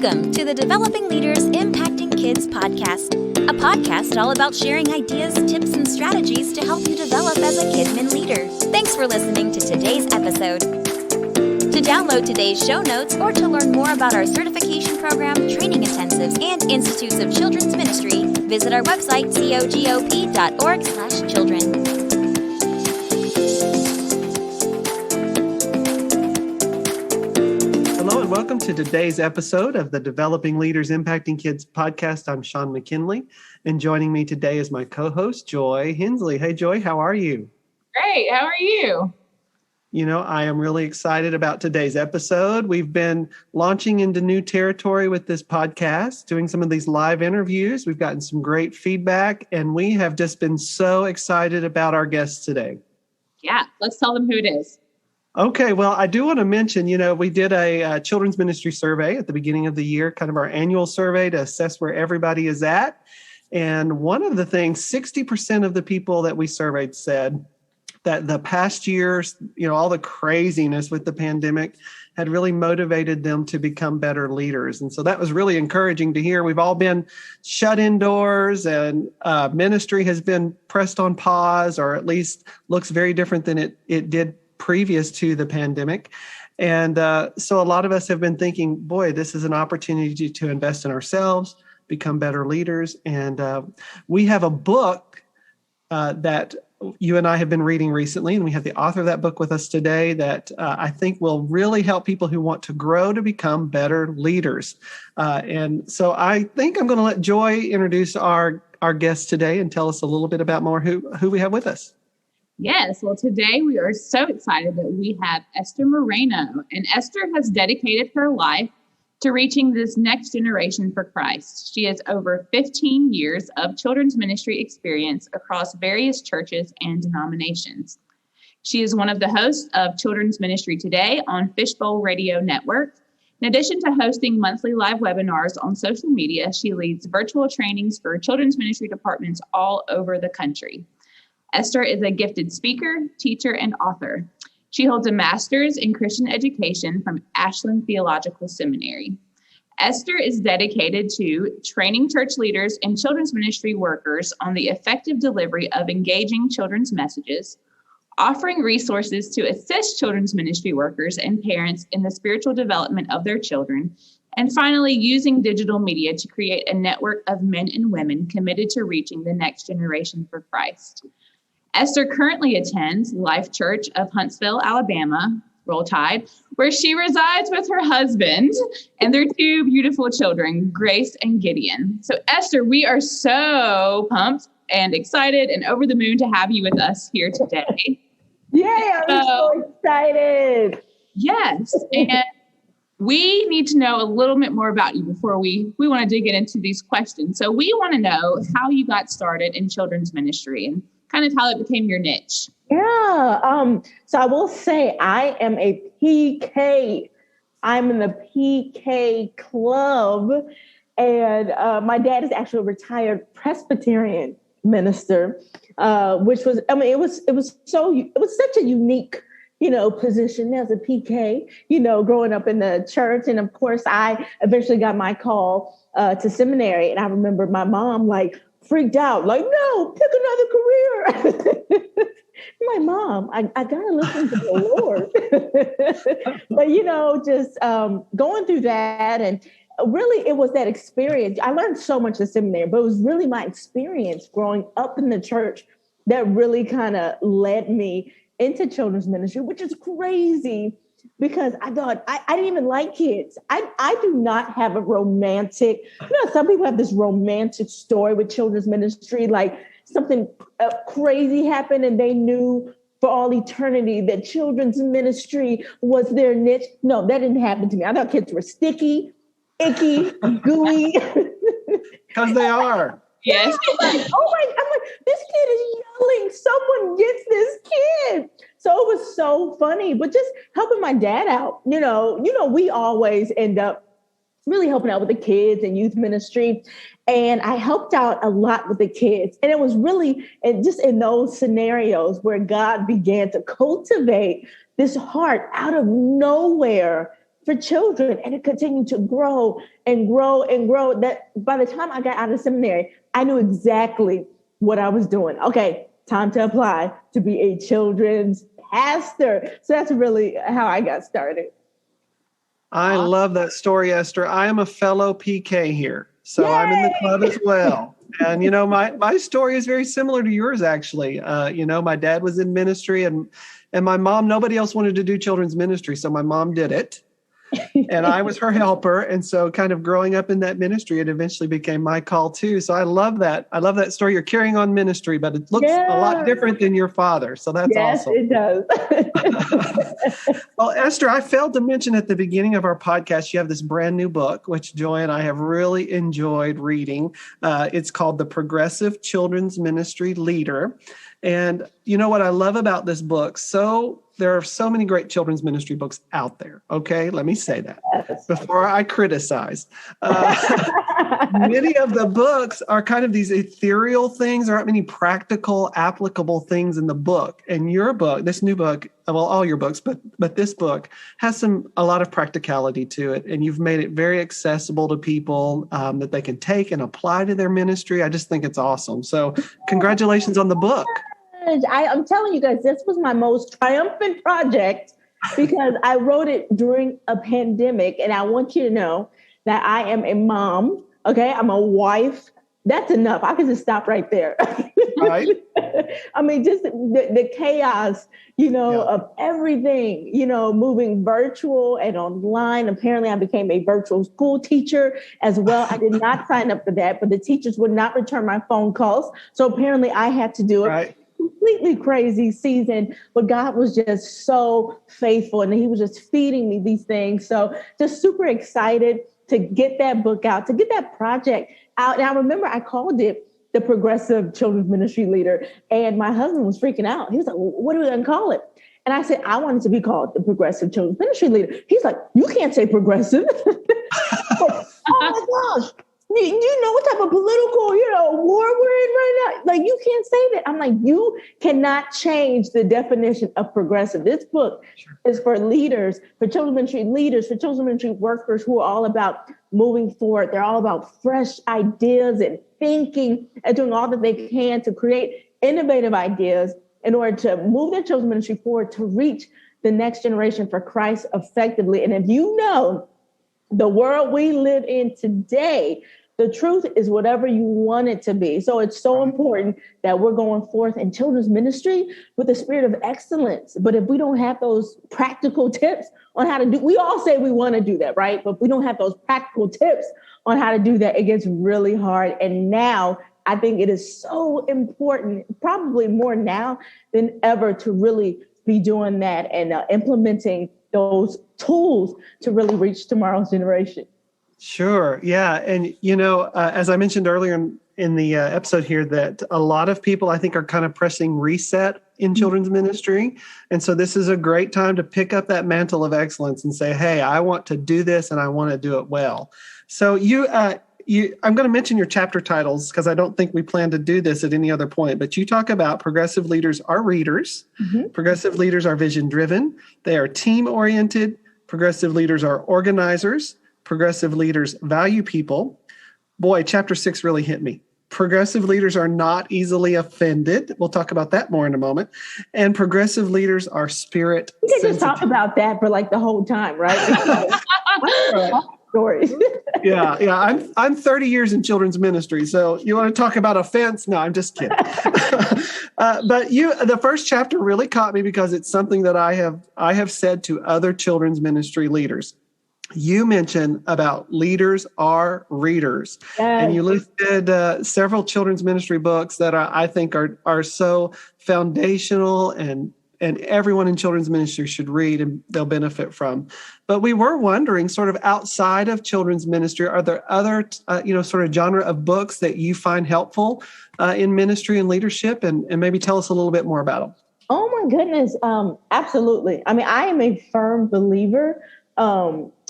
Welcome to the Developing Leaders Impacting Kids podcast, a podcast all about sharing ideas, tips, and strategies to help you develop as a kidmin leader. Thanks for listening to today's episode. To download today's show notes or to learn more about our certification program, training intensives, and Institutes of Children's Ministry, visit our website, cogop.org/children. Hello and welcome to today's episode of the Developing Leaders Impacting Kids podcast. I'm Sean McKinley, and joining me today is my co-host, Joy Hensley. Hey, Joy, how are you? Great. How are you? You know, I am really excited about today's episode. We've been launching into new territory with this podcast, doing some of these live interviews. We've gotten some great feedback, and we have just been so excited about our guests today. Yeah, let's tell them who it is. Okay, well, I do want to mention, we did a children's ministry survey at the beginning of the year, kind of our annual survey to assess where everybody is at. And one of the things, 60% of the people that we surveyed said that the past years, all the craziness with the pandemic had really motivated them to become better leaders. And so that was really encouraging to hear. We've all been shut indoors and ministry has been pressed on pause, or at least looks very different than it did previous to the pandemic. And so a lot of us have been thinking, boy, this is an opportunity to invest in ourselves, become better leaders. And we have a book that you and I have been reading recently, and we have the author of that book with us today that I think will really help people who want to grow to become better leaders. And so I think I'm going to let Joy introduce our guest today and tell us a little bit about more who we have with us. Yes, well, today we are so excited that we have Esther Moreno, and Esther has dedicated her life to reaching this next generation for Christ. She has over 15 years of children's ministry experience across various churches and denominations. She is one of the hosts of Children's Ministry Today on Fishbowl Radio Network. In addition to hosting monthly live webinars on social media, she leads virtual trainings for children's ministry departments all over the country. Esther is a gifted speaker, teacher, and author. She holds a master's in Christian education from Ashland Theological Seminary. Esther is dedicated to training church leaders and children's ministry workers on the effective delivery of engaging children's messages, offering resources to assist children's ministry workers and parents in the spiritual development of their children, and finally, using digital media to create a network of men and women committed to reaching the next generation for Christ. Esther currently attends Life Church of Huntsville, Alabama, Roll Tide, where she resides with her husband and their two beautiful children, Grace and Gideon. So Esther, we are so pumped and excited and over the moon to have you with us here today. Yeah, I'm so excited. Yes, and we need to know a little bit more about you before we want to dig into these questions. So we want to know how you got started in children's ministry and kind of how it became your niche. Yeah. So I will say I am a PK. I'm in the PK club. And my dad is actually a retired Presbyterian minister, which was, it was such a unique, position as a PK, growing up in the church. And of course, I eventually got my call to seminary. And I remember my mom freaked out, no, pick another career. My mom, I gotta listen to the Lord. But, just going through that, and really it was that experience. I learned so much at seminary, but it was really my experience growing up in the church that really kind of led me into children's ministry, which is crazy. Because I thought I didn't even like kids. I do not have a romantic, some people have this romantic story with children's ministry, like something crazy happened and they knew for all eternity that children's ministry was their niche. No, that didn't happen to me. I thought kids were sticky, icky, gooey. Because they are. Yes. I'm like, this kid is yelling, someone gets this kid. So it was so funny, but just helping my dad out, we always end up really helping out with the kids and youth ministry. And I helped out a lot with the kids. And it was really just in those scenarios where God began to cultivate this heart out of nowhere for children, and it continued to grow and grow and grow. That by the time I got out of seminary, I knew exactly what I was doing. Okay, time to apply to be a children's pastor. So that's really how I got started. I love that story, Esther. I am a fellow PK here, so I'm in the club as well. And, my story is very similar to yours, actually. My dad was in ministry and my mom, nobody else wanted to do children's ministry. So my mom did it. And I was her helper. And so kind of growing up in that ministry, it eventually became my call too. So I love that. I love that story. You're carrying on ministry, but it looks a lot different than your father. So that's awesome. Yes, it does. Well, Esther, I failed to mention at the beginning of our podcast, you have this brand new book, which Joy and I have really enjoyed reading. It's called The Progressive Children's Ministry Leader. And you know what I love about this book? There are so many great children's ministry books out there. Okay, let me say that before I criticize. Many of the books are kind of these ethereal things. There aren't many practical, applicable things in the book. And your book, this new book, well, all your books, but this book has a lot of practicality to it. And you've made it very accessible to people that they can take and apply to their ministry. I just think it's awesome. So congratulations on the book. I'm telling you guys, this was my most triumphant project because I wrote it during a pandemic. And I want you to know that I am a mom. Okay. I'm a wife. That's enough. I can just stop right there. Right. I mean, just the chaos, of everything, moving virtual and online. Apparently I became a virtual school teacher as well. I did not sign up for that, but the teachers would not return my phone calls. So apparently I had to do it. Right. Completely crazy season, but God was just so faithful and he was just feeding me these things. So just super excited to get that book out, to get that project out. And I remember I called it The Progressive Children's Ministry Leader, and my husband was freaking out. He was like, what are we going to call it? And I said, I want it to be called The Progressive Children's Ministry Leader. He's like, you can't say progressive. Oh my gosh. You know what type of political, war we're in right now? Like, you can't say that. I'm like, you cannot change the definition of progressive. This book is for leaders, for children's ministry leaders, for children's ministry workers who are all about moving forward. They're all about fresh ideas and thinking and doing all that they can to create innovative ideas in order to move their children's ministry forward to reach the next generation for Christ effectively. And if you know the world we live in today, the truth is whatever you want it to be. So it's so important that we're going forth in children's ministry with a spirit of excellence. But if we don't have those practical tips on how to do, we all say we want to do that, right? But if we don't have those practical tips on how to do that, it gets really hard. And now I think it is so important, probably more now than ever, to really be doing that and implementing those tools to really reach tomorrow's generation. Sure. Yeah. And, as I mentioned earlier in the episode here, that a lot of people, I think, are kind of pressing reset in children's ministry. And so this is a great time to pick up that mantle of excellence and say, hey, I want to do this and I want to do it well. So I'm going to mention your chapter titles because I don't think we plan to do this at any other point, but you talk about progressive leaders are readers. Mm-hmm. Progressive leaders are vision driven. They are team oriented. Progressive leaders are organizers. Progressive leaders value people. Boy, chapter 6 really hit me. Progressive leaders are not easily offended. We'll talk about that more in a moment. And progressive leaders are spirit sensitive. We can just talk about that for like the whole time, right? Stories. Yeah. I'm 30 years in children's ministry. So you want to talk about offense? No, I'm just kidding. But the first chapter really caught me because it's something that I have said to other children's ministry leaders. You mentioned about leaders are readers, and you listed several children's ministry books that I think are so foundational and everyone in children's ministry should read and they'll benefit from. But we were wondering, sort of outside of children's ministry, are there other, sort of genre of books that you find helpful in ministry and leadership? And maybe tell us a little bit more about them. Oh, my goodness. Absolutely. I mean, I am a firm believer.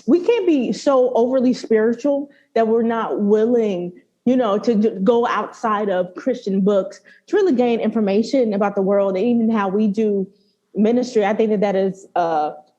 We can't be so overly spiritual that we're not willing, to go outside of Christian books to really gain information about the world and even how we do ministry. I think that is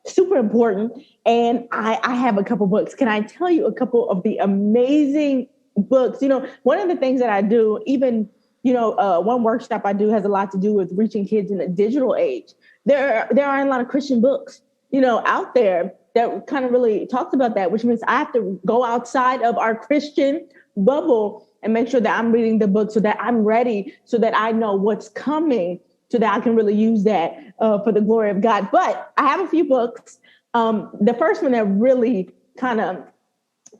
super important. And I have a couple books. Can I tell you a couple of the amazing books? One of the things that I do, even, one workshop I do has a lot to do with reaching kids in the digital age. There are a lot of Christian books, out there that kind of really talks about that, which means I have to go outside of our Christian bubble and make sure that I'm reading the book so that I'm ready, so that I know what's coming, so that I can really use that for the glory of God. But I have a few books. The first one that really kind of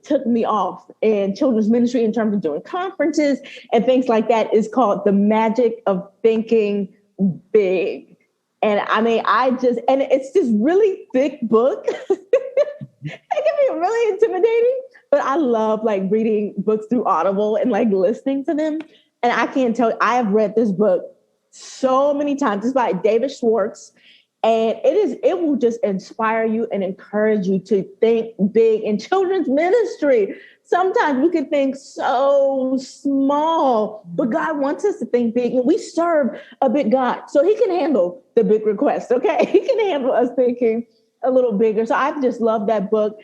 took me off in children's ministry in terms of doing conferences and things like that is called The Magic of Thinking Big. And I mean, and it's this really thick book. It can be really intimidating, but I love like reading books through Audible and like listening to them. And I can't tell you, I have read this book so many times. It's by David Schwartz. And it will just inspire you and encourage you to think big in children's ministry. Sometimes we can think so small, but God wants us to think big, and we serve a big God. So he can handle the big requests, okay? He can handle us thinking a little bigger. So I just love that book,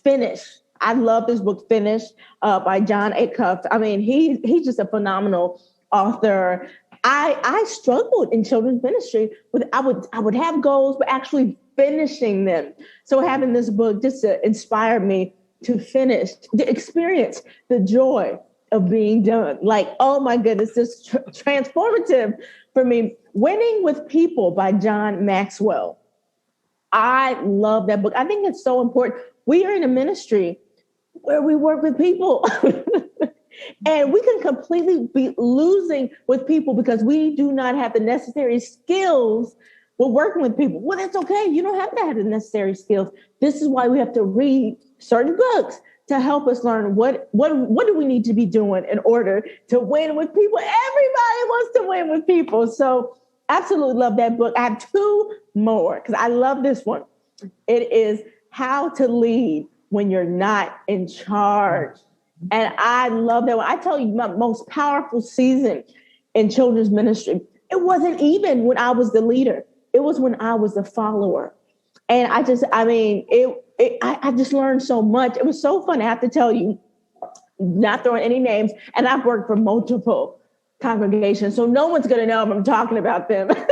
Finish. I love this book, Finish, by John Acuff. I mean, he's just a phenomenal author. I struggled in children's ministry with, I would have goals, but actually finishing them. So having this book just to inspire me to finish, to experience the joy of being done. Like, oh my goodness, this transformative for me. Winning with People by John Maxwell. I love that book. I think it's so important. We are in a ministry where we work with people. And we can completely be losing with people because we do not have the necessary skills with working with people. Well, that's okay. You don't have to have the necessary skills. This is why we have to read certain books to help us learn what do we need to be doing in order to win with people. Everybody wants to win with people. So absolutely love that book. I have two more because I love this one. It is How to Lead When You're Not in Charge. And I love that one. I tell you, my most powerful season in children's ministry, it wasn't even when I was the leader. It was when I was the follower. And I just learned so much. It was so fun. I have to tell you, not throwing any names. And I've worked for multiple congregations, so no one's going to know if I'm talking about them. But,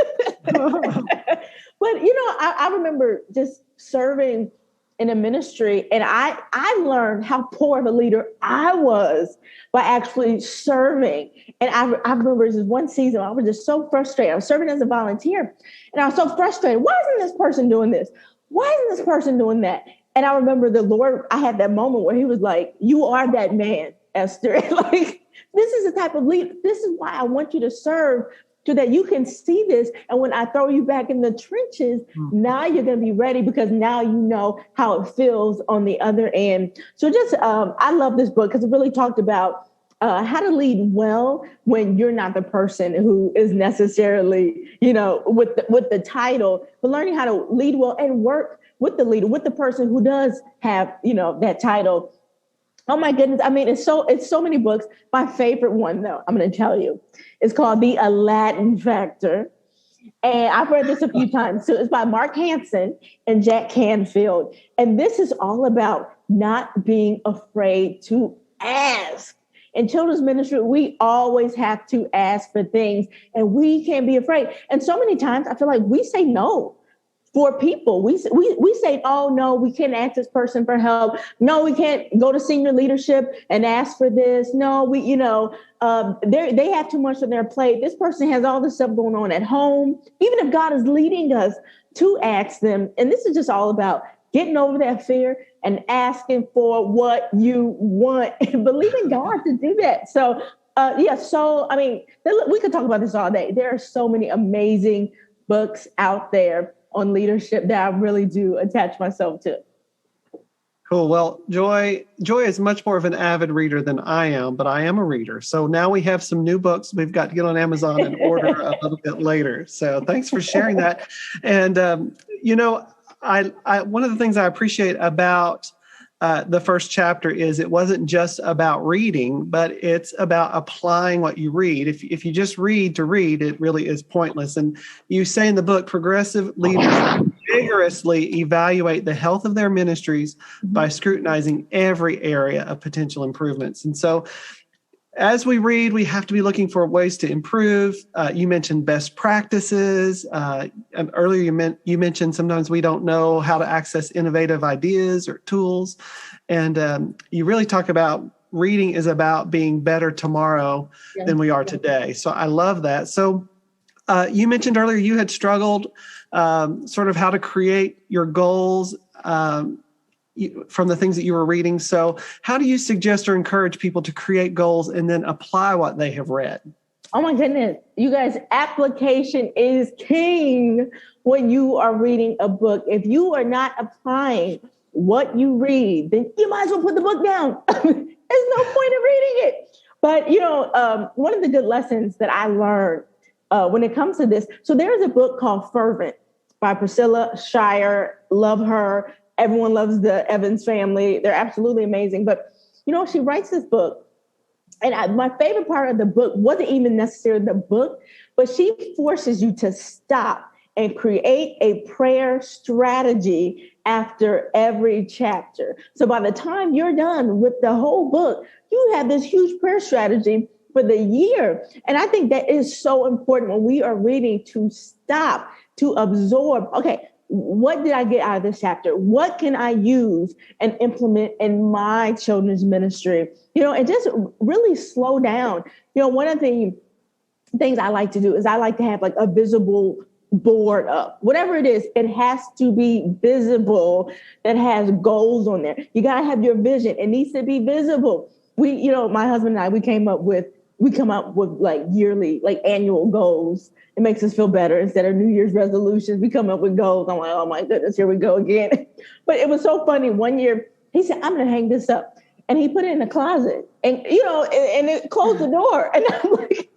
I remember just serving in a ministry, and I learned how poor of a leader I was by actually serving. And I remember this one season, I was just so frustrated. I was serving as a volunteer, and I was so frustrated. Why isn't this person doing this? Why isn't this person doing that? And I remember the Lord, I had that moment where he was like, you are that man, Esther. Like, this is the type of leader. This is why I want you to serve, so that you can see this. And when I throw you back in the trenches, now you're going to be ready, because now you know how it feels on the other end. So just, I love this book because it really talked about how to lead well when you're not the person who is necessarily, with the title, but learning how to lead well and work with the leader, with the person who does have, that title. Oh my goodness. I mean, it's so many books. My favorite one, though, I'm going to tell you, is called The Aladdin Factor. And I've read this a few times. So it's by Mark Hansen and Jack Canfield. And this is all about not being afraid to ask. In children's ministry, we always have to ask for things, and we can't be afraid. And so many times I feel like we say no. For people, we say, oh, no, we can't ask this person for help. No, we can't go to senior leadership and ask for this. No, they have too much on their plate. This person has all this stuff going on at home. Even if God is leading us to ask them. And this is just all about getting over that fear and asking for what you want and believing God to do that. So, we could talk about this all day. There are so many amazing books out there on leadership that I really do attach myself to. Cool. Well, Joy is much more of an avid reader than I am, but I am a reader. So now we have some new books we've got to get on Amazon and order a little bit later. So thanks for sharing that. And, I one of the things I appreciate about the first chapter is it wasn't just about reading, but it's about applying what you read. If you just read to read, it really is pointless. And you say in the book, progressive leaders big rigorously evaluate the health of their ministries by scrutinizing every area of potential improvements. And so as we read, we have to be looking for ways to improve. You mentioned best practices. And earlier, you mentioned sometimes we don't know how to access innovative ideas or tools. And you really talk about reading is about being better tomorrow than we are today. So I love that. So you mentioned earlier you had struggled sort of how to create your goals from the things that you were reading. So how do you suggest or encourage people to create goals and then apply what they have read? Oh my goodness. You guys, application is king when you are reading a book. If you are not applying what you read, then you might as well put the book down. There's no point in reading it. But, one of the good lessons that I learned when it comes to this, so there's a book called Fervent by Priscilla Shirer. Love her. Everyone loves the Evans family. They're absolutely amazing. But, she writes this book. And my favorite part of the book wasn't even necessarily the book, but she forces you to stop and create a prayer strategy after every chapter. So by the time you're done with the whole book, you have this huge prayer strategy for the year. And I think that is so important when we are reading to stop, to absorb. Okay, what did I get out of this chapter? What can I use and implement in my children's ministry? And just really slow down. One of the things I like to do is I like to have like a visible board up. Whatever it is, it has to be visible, that has goals on there. You got to have your vision. It needs to be visible. My husband and I, we come up with like yearly, like annual goals. It makes us feel better. Instead of New Year's resolutions, we come up with goals. I'm like, oh my goodness, here we go again. But it was so funny. One year he said, I'm going to hang this up. And he put it in the closet and, and it closed the door. And I'm like,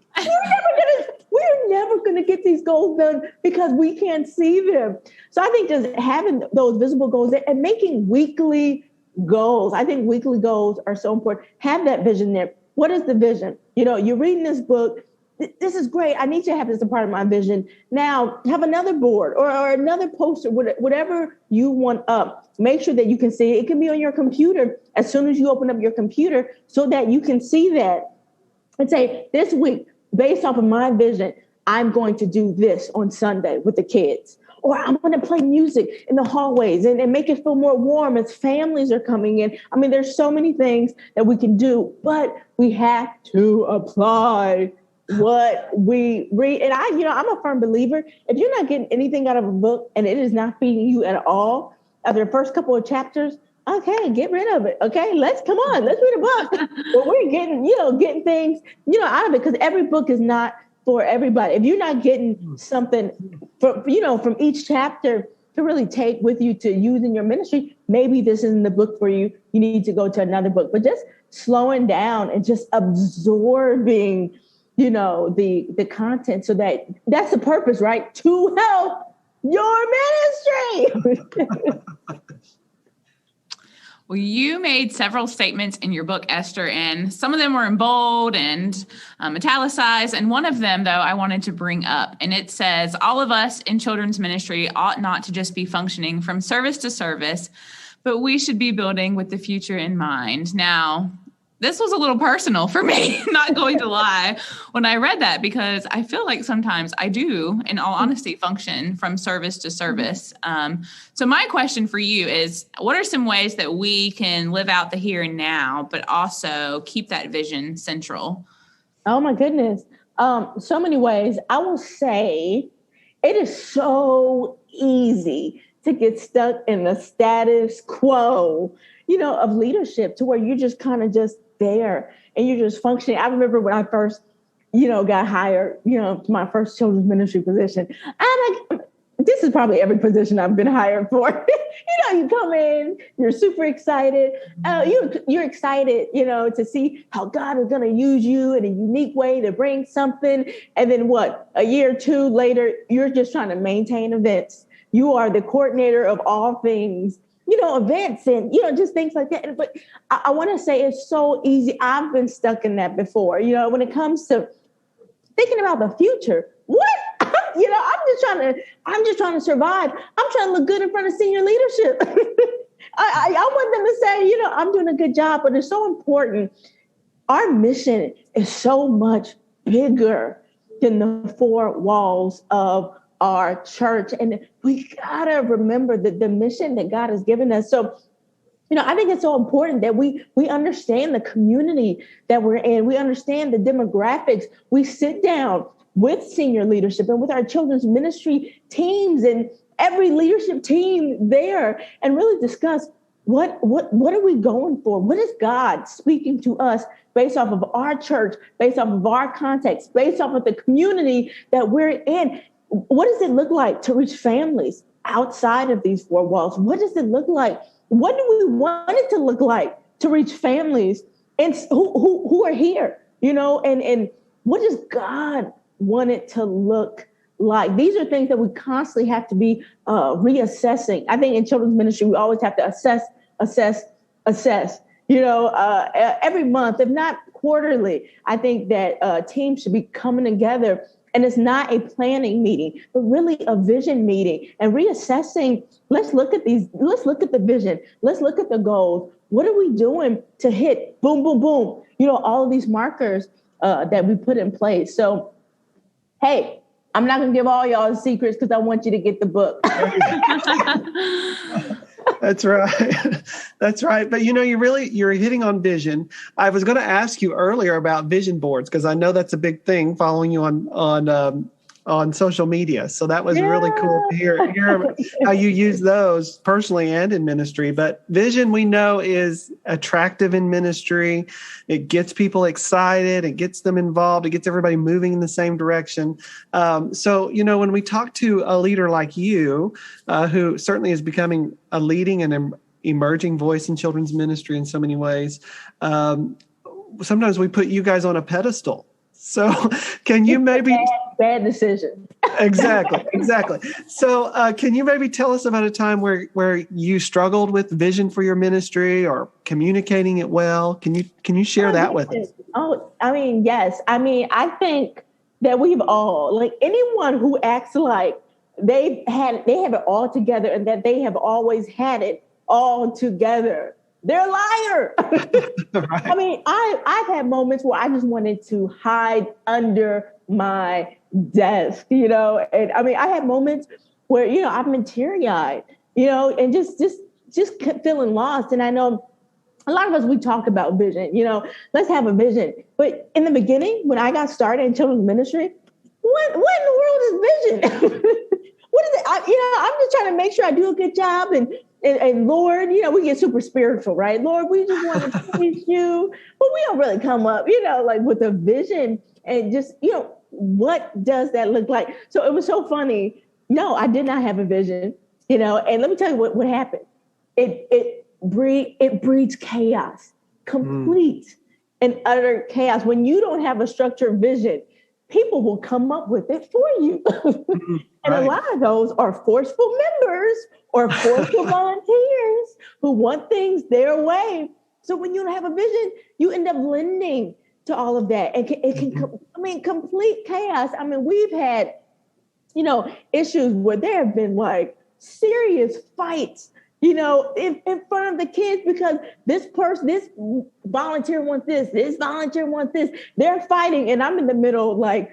we're never going to get these goals done because we can't see them. So I think just having those visible goals and making weekly goals. I think weekly goals are so important. Have that vision there. What is the vision? You're reading this book. This is great. I need to have this as a part of my vision. Now have another board or another poster, whatever you want up. Make sure that you can see it. It can be on your computer as soon as you open up your computer so that you can see that and say, this week, based off of my vision, I'm going to do this on Sunday with the kids. Or I'm going to play music in the hallways and make it feel more warm as families are coming in. I mean, there's so many things that we can do, but we have to apply what we read. And I'm a firm believer. If you're not getting anything out of a book and it is not feeding you at all after the first couple of chapters, okay, get rid of it. Okay, let's read a book. But we're getting things, out of it because every book is not for everybody. If you're not getting something from each chapter to really take with you to use in your ministry, maybe this isn't the book for you. You need to go to another book. But just slowing down and just absorbing, the content so that's the purpose, right? To help your ministry. Well, you made several statements in your book, Esther, and some of them were in bold and italicized. And one of them, though, I wanted to bring up. And it says, all of us in children's ministry ought not to just be functioning from service to service, but we should be building with the future in mind. Now, this was a little personal for me, not going to lie, when I read that, because I feel like sometimes I do, in all honesty, function from service to service. So my question for you is, what are some ways that we can live out the here and now, but also keep that vision central? Oh, my goodness. So many ways. I will say it is so easy to get stuck in the status quo, of leadership to where you're just kind of just there and you're just functioning. I remember when I first, got hired, to my first children's ministry position. This is probably every position I've been hired for. You come in, you're super excited. You're excited, to see how God is going to use you in a unique way to bring something. And then a year or two later, you're just trying to maintain events. You are the coordinator of all things, events and, just things like that. But I want to say it's so easy. I've been stuck in that before, when it comes to thinking about the future. What? I'm I'm just trying to survive. I'm trying to look good in front of senior leadership. I want them to say, I'm doing a good job, but it's so important. Our mission is so much bigger than the four walls of our church. And we gotta remember that the mission that God has given us. So, I think it's so important that we understand the community that we're in. We understand the demographics. We sit down with senior leadership and with our children's ministry teams and every leadership team there and really discuss what are we going for? What is God speaking to us based off of our church, based off of our context, based off of the community that we're in? What does it look like to reach families outside of these four walls? What does it look like? What do we want it to look like to reach families and who are here, and what does God want it to look like? These are things that we constantly have to be reassessing. I think in children's ministry, we always have to assess, every month, if not quarterly. I think that teams should be coming together. And it's not a planning meeting, but really a vision meeting and reassessing. Let's look at the vision. Let's look at the goals. What are we doing to hit boom, boom, boom? All of these markers that we put in place. So, hey, I'm not going to give all y'all the secrets because I want you to get the book. That's right. That's right. But you're hitting on vision. I was going to ask you earlier about vision boards because I know that's a big thing following you on social media. So that was really cool to hear how you use those personally and in ministry. But vision, we know, is attractive in ministry. It gets people excited. It gets them involved. It gets everybody moving in the same direction. So, when we talk to a leader like you, who certainly is becoming a leading and emerging voice in children's ministry in so many ways, sometimes we put you guys on a pedestal. So can you maybe... Bad decision. Exactly. So can you maybe tell us about a time where you struggled with vision for your ministry or communicating it well? Can you share that with us? Oh, yes. I think that we've all, like anyone who acts like they have it all together and that they have always had it all together, they're a liar. Right. I've had moments where I just wanted to hide under my desk, and I had moments where, I've been teary-eyed, and just kept feeling lost. And I know a lot of us, we talk about vision, let's have a vision. But in the beginning, when I got started in children's ministry, what in the world is vision? What is it? I'm just trying to make sure I do a good job. And Lord, we get super spiritual, right? Lord, we just want to praise you, but we don't really come up, like with a vision and just, what does that look like? So it was so funny. No, I did not have a vision, and let me tell you what happened. It breeds chaos, complete and utter chaos. When you don't have a structured vision, people will come up with it for you. And a lot of those are forceful members or forceful volunteers who want things their way. So when you don't have a vision, you end up lending to all of that. And it can, complete chaos. We've had, issues where there have been like serious fights, in front of the kids because this volunteer wants this volunteer wants this. They're fighting. And I'm in the middle, like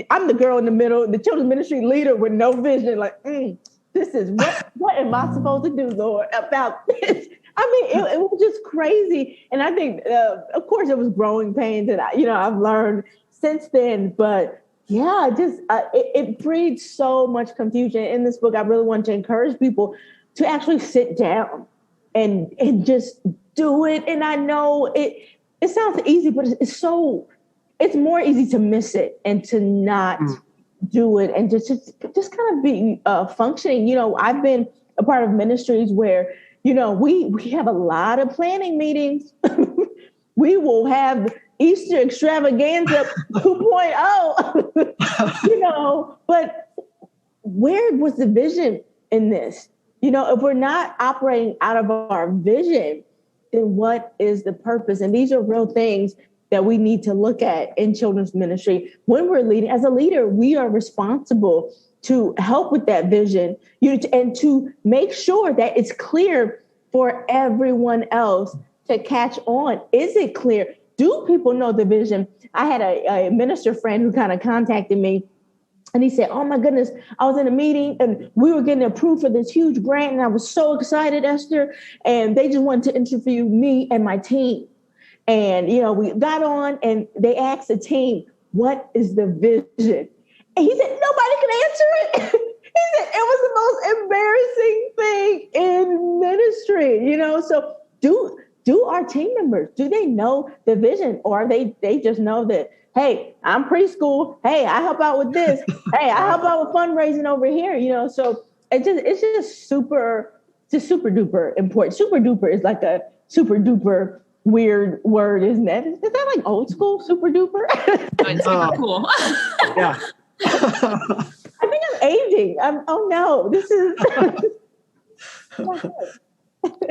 I'm the girl in the middle, the children's ministry leader with no vision, like, this is what am I supposed to do, Lord, about this? It was just crazy. And I think, of course, it was growing pains that I've learned since then. But yeah, it breeds so much confusion. In this book, I really want to encourage people to actually sit down and just do it. And I know it sounds easy, but it's more easy to miss it and to not do it and just kind of be functioning. I've been a part of ministries where, we have a lot of planning meetings. We will have Easter extravaganza 2.0, but where was the vision in this? If we're not operating out of our vision, then what is the purpose? And these are real things that we need to look at in children's ministry. When we're leading, as a leader, we are responsible to help with that vision, and to make sure that it's clear for everyone else to catch on. Is it clear? Do people know the vision? I had a minister friend who kind of contacted me, and he said, oh my goodness, I was in a meeting and we were getting approved for this huge grant. And I was so excited, Esther. And they just wanted to interview me and my team. And, we got on and they asked the team, what is the vision? And he said, nobody can answer it. He said, it was the most embarrassing thing in ministry, So do our team members, do they know the vision, or they just know that, hey, I'm preschool. Hey, I help out with this. Hey, I help out with fundraising over here, So it's just super duper important. Super duper is like a super duper weird word, isn't it? Is that like old school super duper? Oh, it's super cool. Yeah. I think I'm aging. Oh no, this is.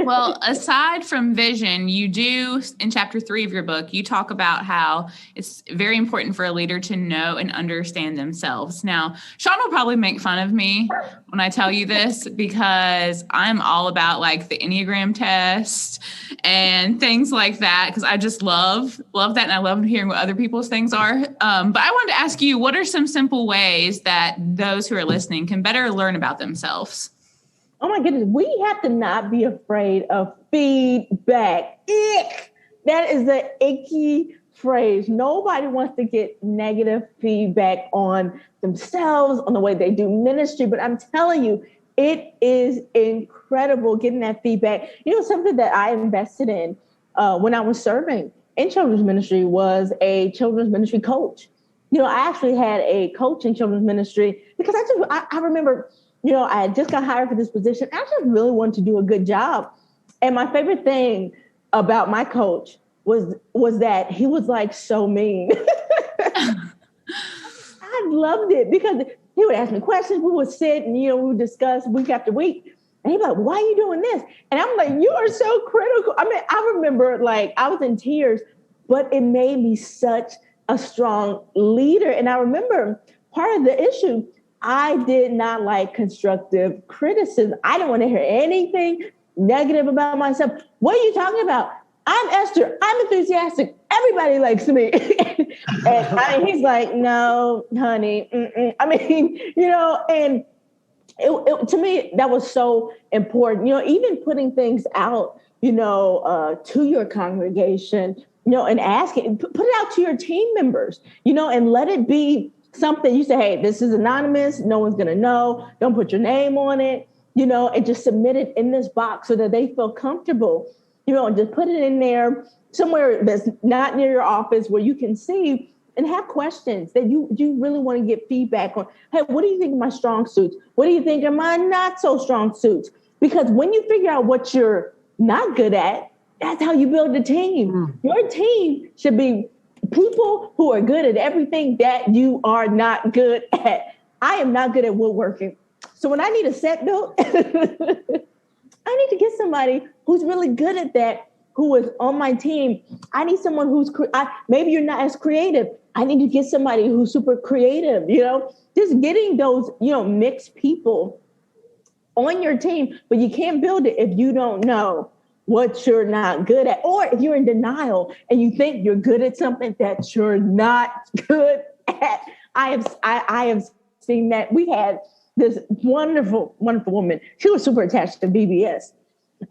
Well, aside from vision, you do, in chapter 3 of your book, you talk about how it's very important for a leader to know and understand themselves. Now, Sean will probably make fun of me when I tell you this, because I'm all about like the Enneagram test and things like that, because I just love that. And I love hearing what other people's things are. But I wanted to ask you, what are some simple ways that those who are listening can better learn about themselves? Oh my goodness, we have to not be afraid of feedback. Ick. That is the icky phrase. Nobody wants to get negative feedback on themselves, on the way they do ministry. But I'm telling you, it is incredible getting that feedback. Something that I invested in when I was serving in children's ministry was a children's ministry coach. I actually had a coach in children's ministry because I remember, I had just got hired for this position. I just really wanted to do a good job. And my favorite thing about my coach was that he was like so mean. I loved it because he would ask me questions. We would sit and, we would discuss week after week. And he'd be like, why are you doing this? And I'm like, you are so critical. I mean, I remember I was in tears, but it made me such a strong leader. And I remember part of the issue, I did not like constructive criticism. I didn't want to hear anything negative about myself. What are you talking about? I'm Esther. I'm enthusiastic. Everybody likes me. And he's like, no, honey. Mm-mm. I mean, and it, to me, that was so important. Even putting things out, to your congregation, and asking, put it out to your team members, and let it be something you say, hey, this is anonymous. No one's going to know. Don't put your name on it, and just submit it in this box so that they feel comfortable, and just put it in there somewhere that's not near your office where you can see and have questions that you really want to get feedback on. Hey, what do you think of my strong suits? What do you think of my not so strong suits? Because when you figure out what you're not good at, that's how you build a team. Your team should be people who are good at everything that you are not good at. I am not good at woodworking. So when I need a set built, I need to get somebody who's really good at that, who is on my team. I need someone who's, maybe you're not as creative. I need to get somebody who's super creative, just getting those, mixed people on your team. But you can't build it if you don't know what you're not good at, or if you're in denial and you think you're good at something that you're not good at. I have seen that. We had this wonderful, wonderful woman. She was super attached to BBS,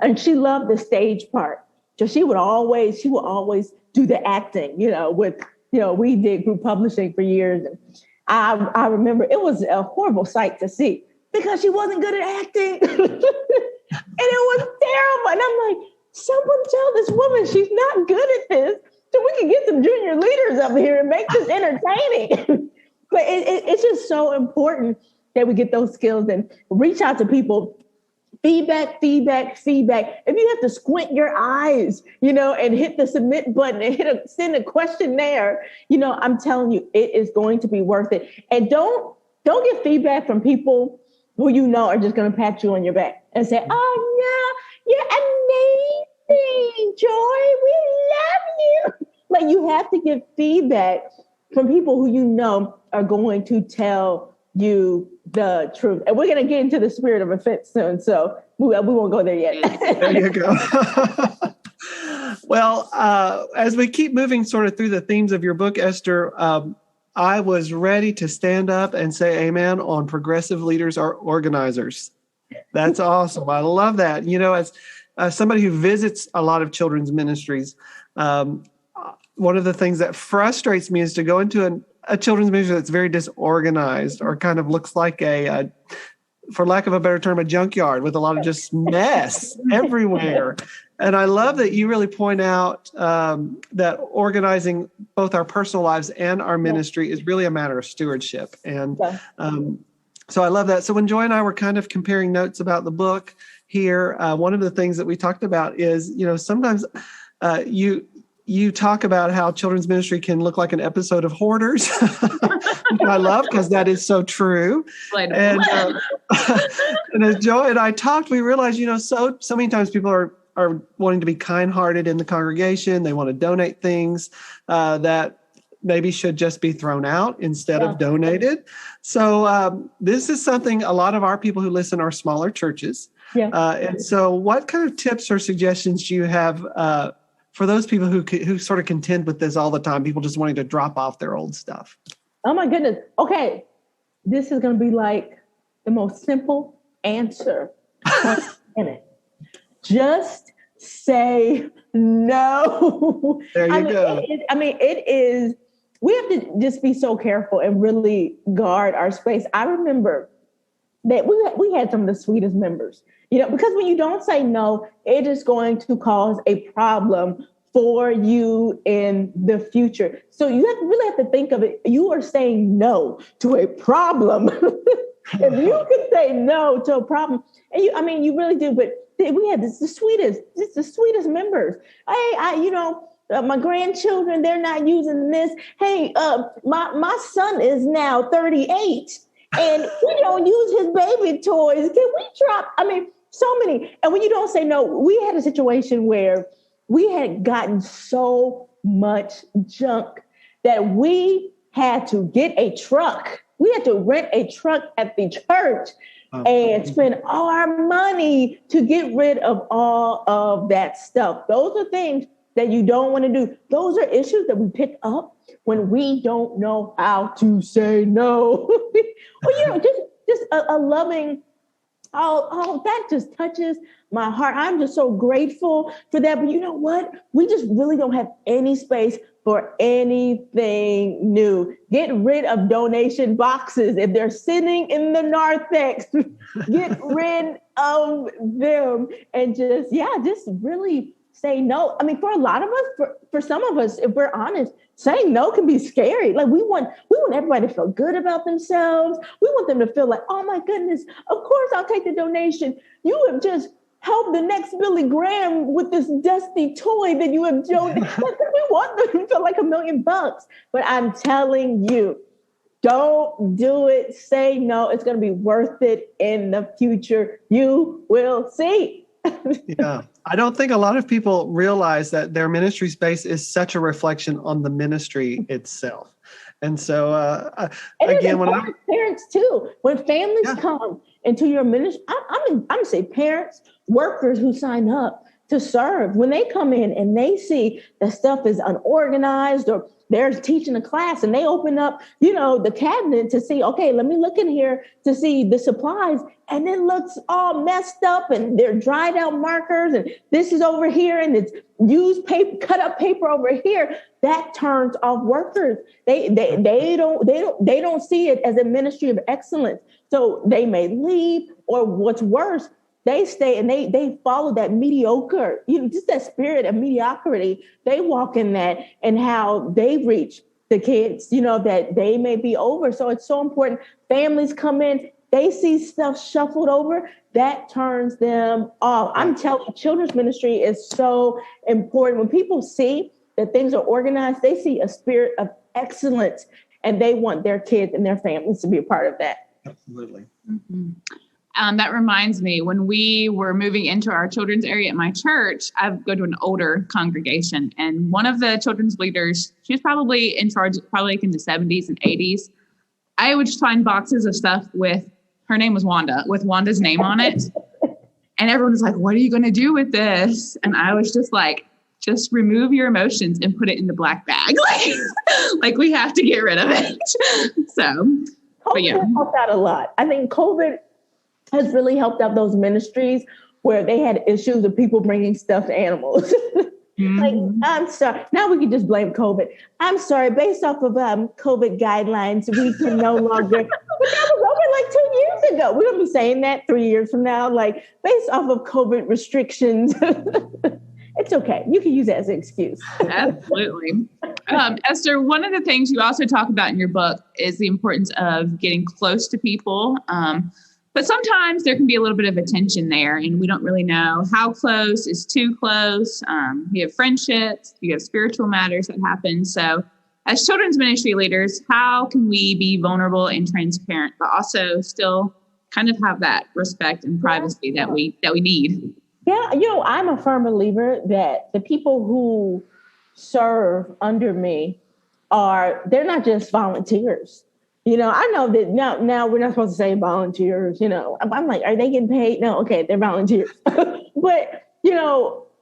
and she loved the stage part. So she would always do the acting, we did group publishing for years. And I remember it was a horrible sight to see because she wasn't good at acting. And it was terrible. And I'm like, someone tell this woman she's not good at this so we can get some junior leaders up here and make this entertaining. But it's just so important that we get those skills and reach out to people. Feedback. If you have to squint your eyes, and hit the submit button and send a questionnaire, I'm telling you, it is going to be worth it. And don't get feedback from people who are just going to pat you on your back and say, oh, no, you're amazing, Joy. We love you. Like, you have to get feedback from people who you know are going to tell you the truth. And we're going to get into the spirit of offense soon, so we won't go there yet. There you go. Well, as we keep moving sort of through the themes of your book, Esther, I was ready to stand up and say amen on progressive leaders are organizers. That's awesome. I love that. You know, as somebody who visits a lot of children's ministries, one of the things that frustrates me is to go into a children's ministry that's very disorganized or kind of looks like for lack of a better term, a junkyard with a lot of just mess everywhere. And I love that you really point out that organizing both our personal lives and our ministry is really a matter of stewardship. And so I love that. So when Joy and I were kind of comparing notes about the book here, one of the things that we talked about is, you know, sometimes you talk about how children's ministry can look like an episode of Hoarders, which I love because that is so true. And as Joy and I talked, we realized, you know, so many times people are wanting to be kind-hearted in the congregation. They want to donate things that maybe should just be thrown out instead of donated. So this is something a lot of our people who listen are smaller churches. And so what kind of tips or suggestions do you have for those people who sort of contend with this all the time, people just wanting to drop off their old stuff? Oh my goodness. Okay. This is going to be like the most simple answer in it. Just say no. There you go. It is, we have to just be so careful and really guard our space. I remember that we had some of the sweetest members, you know, because when you don't say no, it is going to cause a problem for you in the future. So you really have to think of it. You are saying no to a problem. If you can say no to a problem, and you really do. But we had the sweetest members. Hey, my grandchildren, they're not using this. Hey, my son is now 38. And we don't use his baby toys. Can we drop? So many. And when you don't say no, we had a situation where we had gotten so much junk that we had to get a truck. We had to rent a truck at the church and spend all our money to get rid of all of that stuff. Those are things that you don't want to do. Those are issues that we pick up when we don't know how to say no. Or, just a loving, that just touches my heart. I'm just so grateful for that. But you know what? We just really don't have any space for anything new. Get rid of donation boxes. If they're sitting in the narthex, get rid of them and just really say no. For a lot of us, for some of us, if we're honest, saying no can be scary. Like we want everybody to feel good about themselves. We want them to feel like, oh my goodness, of course I'll take the donation. You have just helped the next Billy Graham with this dusty toy that you have donated. We want them to feel like $1 million. But I'm telling you, don't do it. Say no. It's going to be worth it in the future. You will see. Yeah. I don't think a lot of people realize that their ministry space is such a reflection on the ministry itself. And so, again, when parents too, when families come into your ministry, I'm going to say parents, workers who sign up to serve, when they come in and they see the stuff is unorganized or they're teaching a class and they open up, the cabinet to see, okay, let me look in here to see the supplies. And it looks all messed up and they're dried out markers and this is over here and it's used paper, cut up paper over here. That turns off workers. They don't see it as a ministry of excellence. So they may leave, or what's worse, they stay and they follow that mediocre, just that spirit of mediocrity. They walk in that and how they reach the kids, that they may be over. So it's so important. Families come in, they see stuff shuffled over, that turns them off. I'm telling you, children's ministry is so important. When people see that things are organized, they see a spirit of excellence and they want their kids and their families to be a part of that. Absolutely. Mm-hmm. That reminds me, when we were moving into our children's area at my church, I go to an older congregation, and one of the children's leaders, she was probably in charge, probably like in the 70s and 80s. I would just find boxes of stuff with, her name was Wanda, with Wanda's name on it. And everyone was like, what are you going to do with this? And I was just like, just remove your emotions and put it in the black bag. Like we have to get rid of it. So, but yeah. COVID helped out a lot. I think COVID has really helped out those ministries where they had issues with people bringing stuffed animals. Like, I'm sorry. Now we can just blame COVID. I'm sorry. Based off of COVID guidelines, we can no longer. But that was over like 2 years ago. We're gonna be saying that 3 years from now. Like based off of COVID restrictions, it's okay. You can use it as an excuse. Absolutely. Esther, one of the things you also talk about in your book is the importance of getting close to people. But sometimes there can be a little bit of a tension there, and we don't really know how close is too close. You have friendships, you have spiritual matters that happen. So as children's ministry leaders, how can we be vulnerable and transparent, but also still kind of have that respect and privacy that we need? Yeah, I'm a firm believer that the people who serve under me they're not just volunteers. I know that now we're not supposed to say volunteers, I'm like, are they getting paid? No, okay, they're volunteers. But,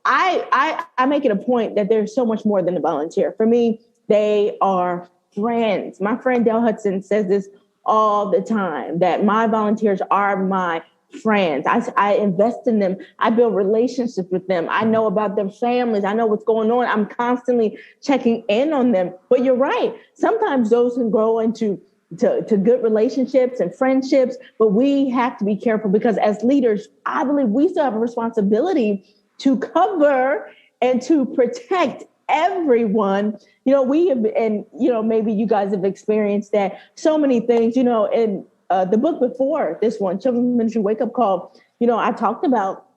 I make it a point that there's so much more than a volunteer. For me, they are friends. My friend Del Hudson says this all the time, that my volunteers are my friends. I invest in them. I build relationships with them. I know about their families. I know what's going on. I'm constantly checking in on them. But you're right. Sometimes those can grow into good relationships and friendships, but we have to be careful because as leaders, I believe we still have a responsibility to cover and to protect everyone. We have, and maybe you guys have experienced that so many things, in the book before this one, Children's Ministry Wake Up Call, I talked about,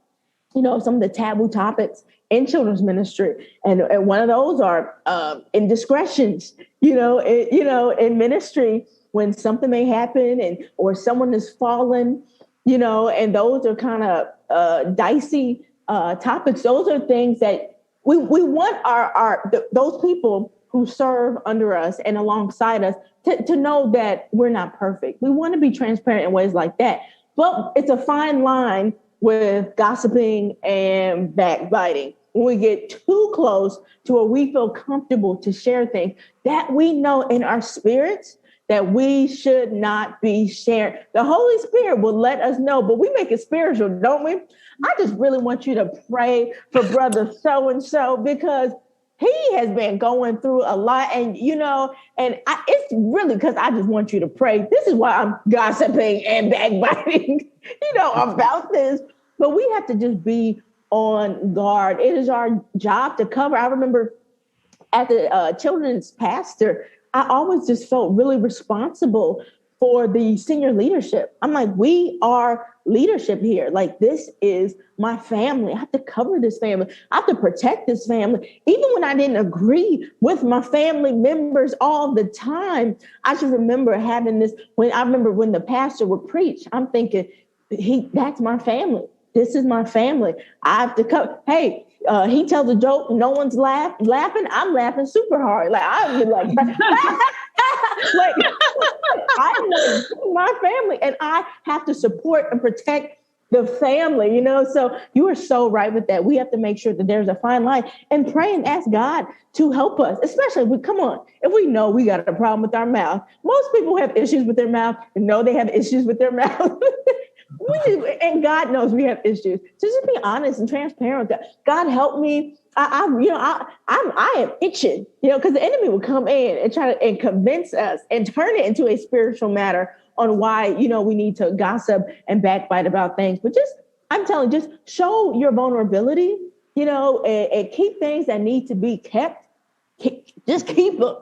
some of the taboo topics in children's ministry. And one of those are indiscretions, in ministry, when something may happen or someone has fallen, and those are kind of dicey topics. Those are things that we want those people who serve under us and alongside us to know that we're not perfect. We want to be transparent in ways like that. But it's a fine line with gossiping and backbiting. When we get too close to where we feel comfortable to share things that we know in our spirits that we should not be sharing. The Holy Spirit will let us know, but we make it spiritual, don't we? I just really want you to pray for brother so-and-so because he has been going through a lot. And, it's really because I just want you to pray. This is why I'm gossiping and backbiting, about this. But we have to just be on guard. It is our job to cover. I remember as a children's pastor, I always just felt really responsible for the senior leadership. I'm like, we are leadership here. Like, this is my family. I have to cover this family. I have to protect this family. Even when I didn't agree with my family members all the time, I just remember having this, when the pastor would preach, I'm thinking, that's my family. This is my family. I have to cover. Hey, he tells a joke, no one's laughing. I'm laughing super hard. Like I would like, like I'm my family, and I have to support and protect the family. So you are so right with that. We have to make sure that there's a fine line and pray and ask God to help us. Especially if we know we got a problem with our mouth. Most people have issues with their mouth and know they have issues with their mouth. And God knows we have issues. So just be honest and transparent. God help me. I am itching, because the enemy will come in and try to convince us and turn it into a spiritual matter on why, we need to gossip and backbite about things. But I'm telling you, just show your vulnerability, and keep things that need to be kept just keep them.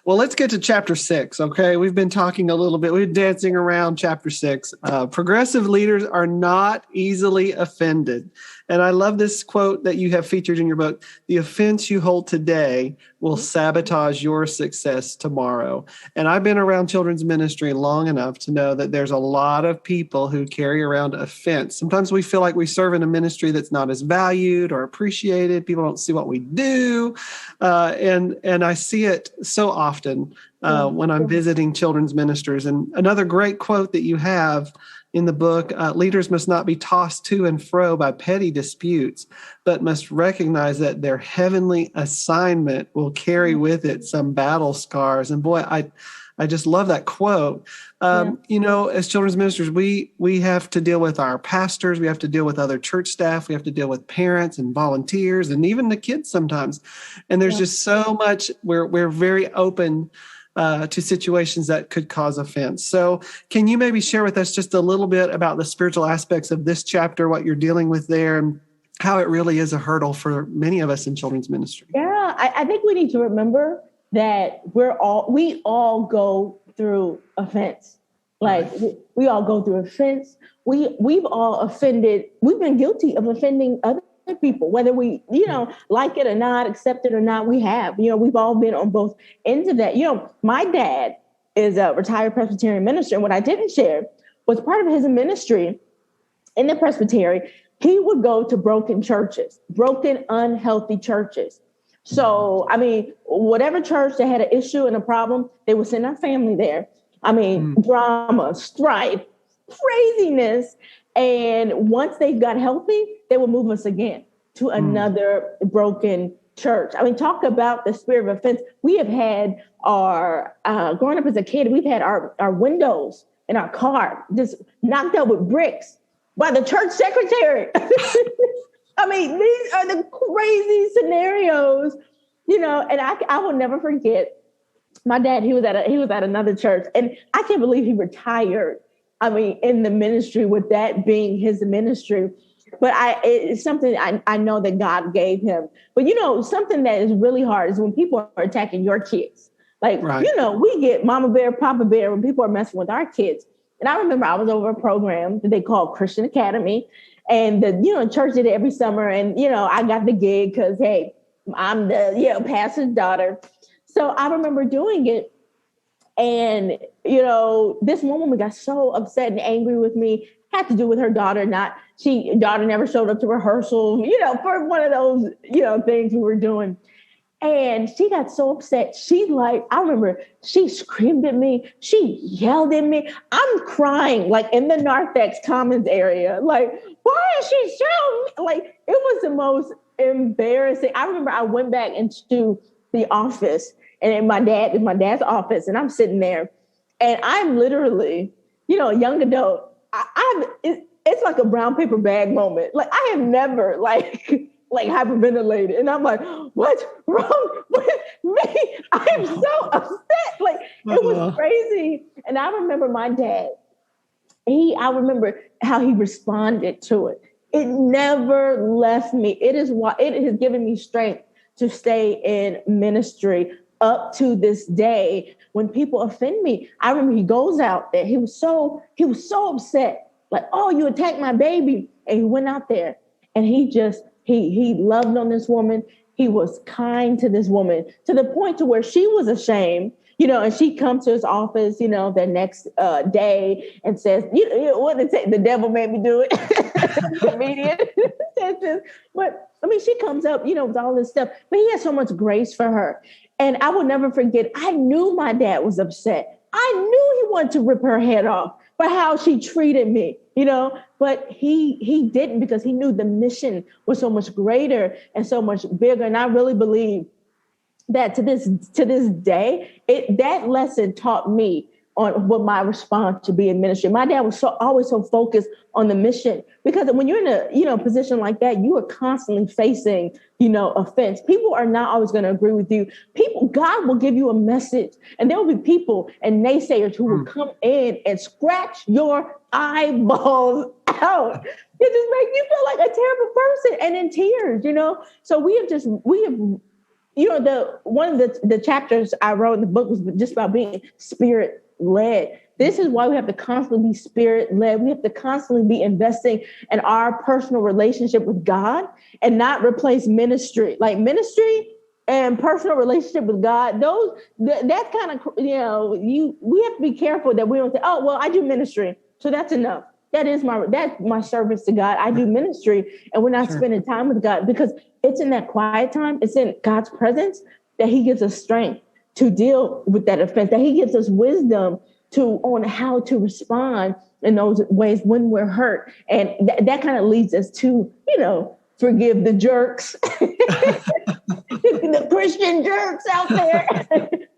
Well, let's get to chapter 6. Okay. We've been talking a little bit. We're dancing around chapter 6. Progressive leaders are not easily offended. And I love this quote that you have featured in your book. The offense you hold today will sabotage your success tomorrow. And I've been around children's ministry long enough to know that there's a lot of people who carry around offense. Sometimes we feel like we serve in a ministry that's not as valued or appreciated. People don't see what we do. And I see it so often when I'm visiting children's ministers. And another great quote that you have in the book, leaders must not be tossed to and fro by petty disputes, but must recognize that their heavenly assignment will carry with it some battle scars. And boy, I just love that quote. You know, as children's ministers, we have to deal with our pastors. We have to deal with other church staff. We have to deal with parents and volunteers and even the kids sometimes. And there's just so much, we're very open to situations that could cause offense. So can you maybe share with us just a little bit about the spiritual aspects of this chapter, what you're dealing with there, and how it really is a hurdle for many of us in children's ministry? Yeah, I think we need to remember that we all go through offense. Like we all go through offense. We've all offended. We've been guilty of offending other people, whether we, like it or not, accept it or not. We have, we've all been on both ends of that. My dad is a retired Presbyterian minister. And what I didn't share was part of his ministry in the Presbytery. He would go to broken churches, broken, unhealthy churches. So, I mean, whatever church that had an issue and a problem, they would send our family there. I mean, drama, strife, craziness. And once they got healthy, they would move us again to another broken church. I mean, talk about the spirit of offense. We have had our, growing up as a kid, we've had our windows in our car just knocked out with bricks by the church secretary. I mean, these are the crazy scenarios, and I will never forget my dad. He was at another church, and I can't believe he retired. I mean, in the ministry, with that being his ministry, but it's something I know that God gave him. But something that is really hard is when people are attacking your kids. Like, we get mama bear, papa bear when people are messing with our kids. And I remember I was over a program that they called Christian Academy. And the church did it every summer, and I got the gig because hey, I'm the pastor's daughter. So I remember doing it, and this one woman got so upset and angry with me. Had to do with her daughter. Daughter never showed up to rehearsal. For one of those things we were doing. And she got so upset. I remember she screamed at me. She yelled at me. I'm crying like in the Narthex Commons area. Like, why is she shouting? Like, it was the most embarrassing. I remember I went back into the office and in my dad's office, and I'm sitting there and I'm literally, a young adult. It's like a brown paper bag moment. Like, I have never hyperventilated. And I'm like, what's wrong with me? I am so upset. Like, it was crazy. And I remember my dad, I remember how he responded to it. It never left me. It has given me strength to stay in ministry up to this day. When people offend me, I remember he goes out there. He was so upset. Like, oh, you attacked my baby. And he went out there and he loved on this woman. He was kind to this woman to the point to where she was ashamed, and she comes to his office, the next day and says, what did it say? The devil made me do it. Comedian says this. But I mean, she comes up, with all this stuff, but he has so much grace for her. And I will never forget, I knew my dad was upset. I knew he wanted to rip her head off for how she treated me, but he didn't, because he knew the mission was so much greater and so much bigger. And I really believe that to this day, that lesson taught me on what my response should be in ministry. My dad was always so focused on the mission, because when you're in a position like that, you are constantly facing offense. People are not always going to agree with you. God will give you a message, and there will be people and naysayers who will come in and scratch your eyeballs out. It just makes you feel like a terrible person and in tears. So we have one of the chapters I wrote in the book was just about being spirit led. This is why we have to constantly be spirit led. We have to constantly be investing in our personal relationship with God and not replace ministry. Like ministry and personal relationship with God, that's kind of, we have to be careful that we don't say, oh, well, I do ministry, so that's enough. That's my service to God. I do ministry, and we're not spending time with God, because it's in that quiet time, it's in God's presence that he gives us strength to deal with that offense, that he gives us wisdom on how to respond in those ways when we're hurt. And that kind of leads us to, forgive the jerks, the Christian jerks out there.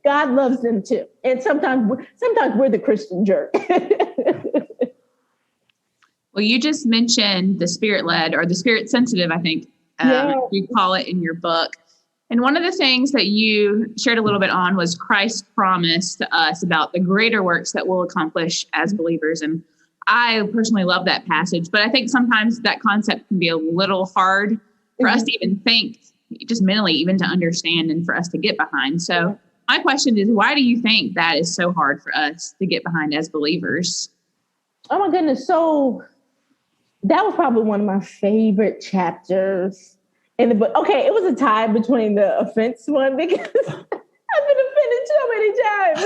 God loves them too. And sometimes we're the Christian jerk. Well, you just mentioned the spirit-led or the spirit-sensitive, I think you call it in your book. And one of the things that you shared a little bit on was Christ's promise to us about the greater works that we'll accomplish as believers. And I personally love that passage, but I think sometimes that concept can be a little hard for us to even think, just mentally, even to understand and for us to get behind. So my question is, why do you think that is so hard for us to get behind as believers? Oh my goodness. So that was probably one of my favorite chapters in the book. Okay, it was a tie between the offense one, because I've been offended so many times.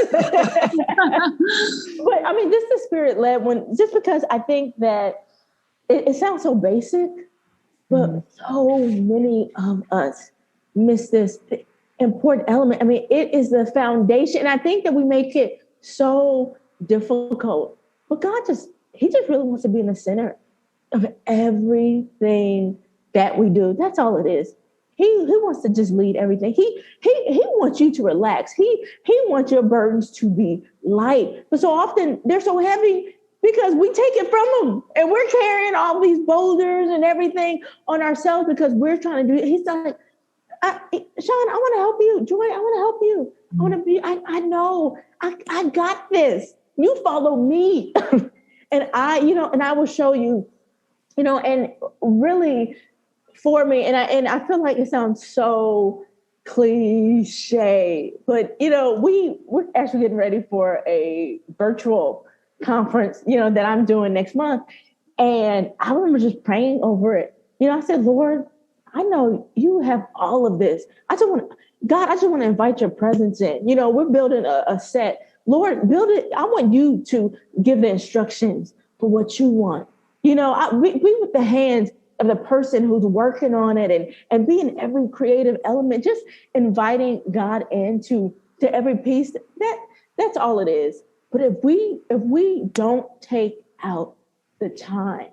But I mean, this is the spirit-led one, just because I think that it sounds so basic, but so many of us miss this important element. I mean, it is the foundation. And I think that we make it so difficult. But he just really wants to be in the center of everything that we do. That's all it is. He wants to just lead everything. He wants you to relax. He wants your burdens to be light. But so often they're so heavy because we take it from him, and we're carrying all these boulders and everything on ourselves because we're trying to do it. He's like, Sean, I want to help you. Joy, I want to help you. I want to be, I know, I got this. You follow me. And I will show you, and really for me, and I feel like it sounds so cliche, but we're actually getting ready for a virtual conference, that I'm doing next month. And I remember just praying over it. I said, Lord, I know you have all of this. I just want to invite your presence in. We're building a set. Lord, build it. I want you to give the instructions for what you want. Be with the hands of the person who's working on it, and be in every creative element, just inviting God into every piece. That's all it is. But if we don't take out the time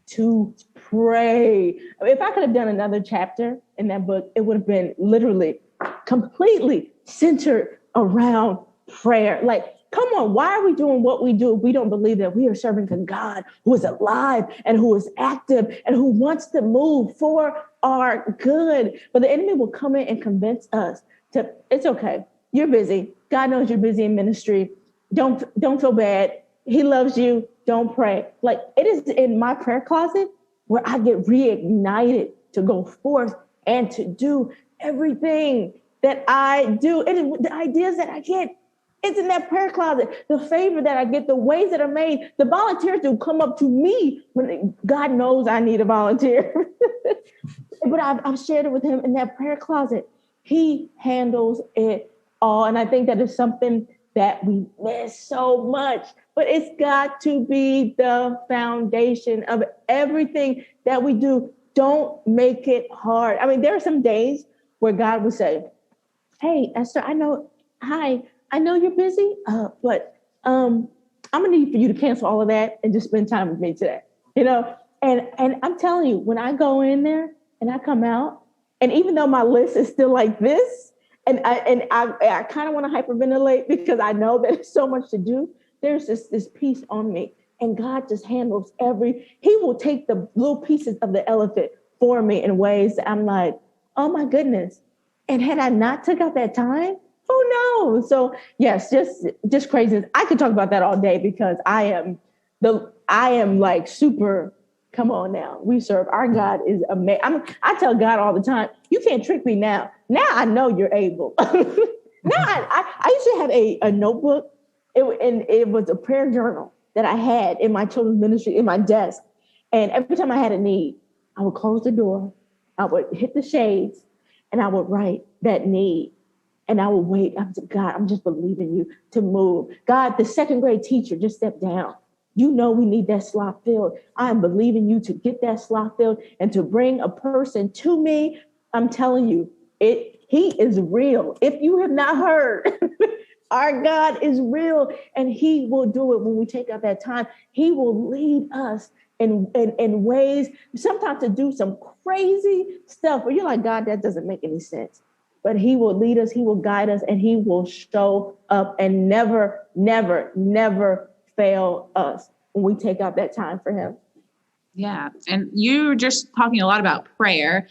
to pray, if I could have done another chapter in that book, it would have been literally completely centered around prayer. Like, come on, why are we doing what we do if we don't believe that we are serving a God who is alive and who is active and who wants to move for our good? But the enemy will come in and convince us it's okay. You're busy. God knows you're busy in ministry. Don't feel bad. He loves you. Don't pray. Like, it is in my prayer closet where I get reignited to go forth and to do everything that I do. It is the ideas that I get. It's in that prayer closet. The favor that I get, the ways that are made, the volunteers do come up to me when God knows I need a volunteer. But I've shared it with him in that prayer closet. He handles it all. And I think that is something that we miss so much, but it's got to be the foundation of everything that we do. Don't make it hard. I mean, there are some days where God would say, hey, Esther, I know you're busy, but I'm gonna need for you to cancel all of that and just spend time with me today. And I'm telling you, when I go in there and I come out, and even though my list is still like this, I kind of want to hyperventilate because I know that it's so much to do. There's this piece on me, and God just handles he will take the little pieces of the elephant for me in ways that I'm like, oh my goodness. And had I not took out that time, who knows? So yes, just crazy. I could talk about that all day because I am like super. Come on now, we serve our God is amazing. I tell God all the time, you can't trick me now. Now I know you're able. Now I used to have a notebook, and it was a prayer journal that I had in my children's ministry in my desk. And every time I had a need, I would close the door, I would hit the shades, and I would write that need. And I would wait. I'm like, God, I'm just believing you to move. God, the second grade teacher just stepped down. You know we need that slot filled. I am believing you to get that slot filled and to bring a person to me. I'm telling you, he is real. If you have not heard, our God is real, and he will do it when we take out that time. He will lead us in ways, sometimes to do some crazy stuff where you're like, God, that doesn't make any sense. But he will lead us, he will guide us, and he will show up and never, never, never fail us when we take out that time for him. Yeah. And you're just talking a lot about prayer.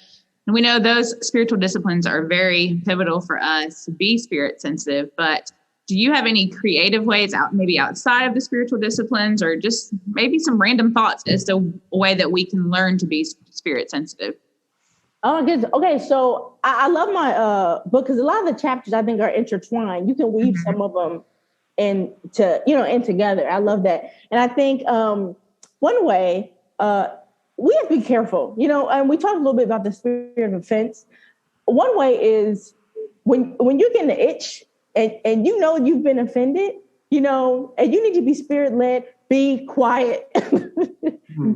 And we know those spiritual disciplines are very pivotal for us to be spirit sensitive. But do you have any creative ways maybe outside of the spiritual disciplines, or just maybe some random thoughts as to a way that we can learn to be spirit sensitive? Oh, okay. So I love my book because a lot of the chapters I think are intertwined. You can weave some of them in together. I love that. And I think one way we have to be careful, and we talked a little bit about the spirit of offense. One way is when you're getting the itch and you've been offended, and you need to be spirit led, be quiet.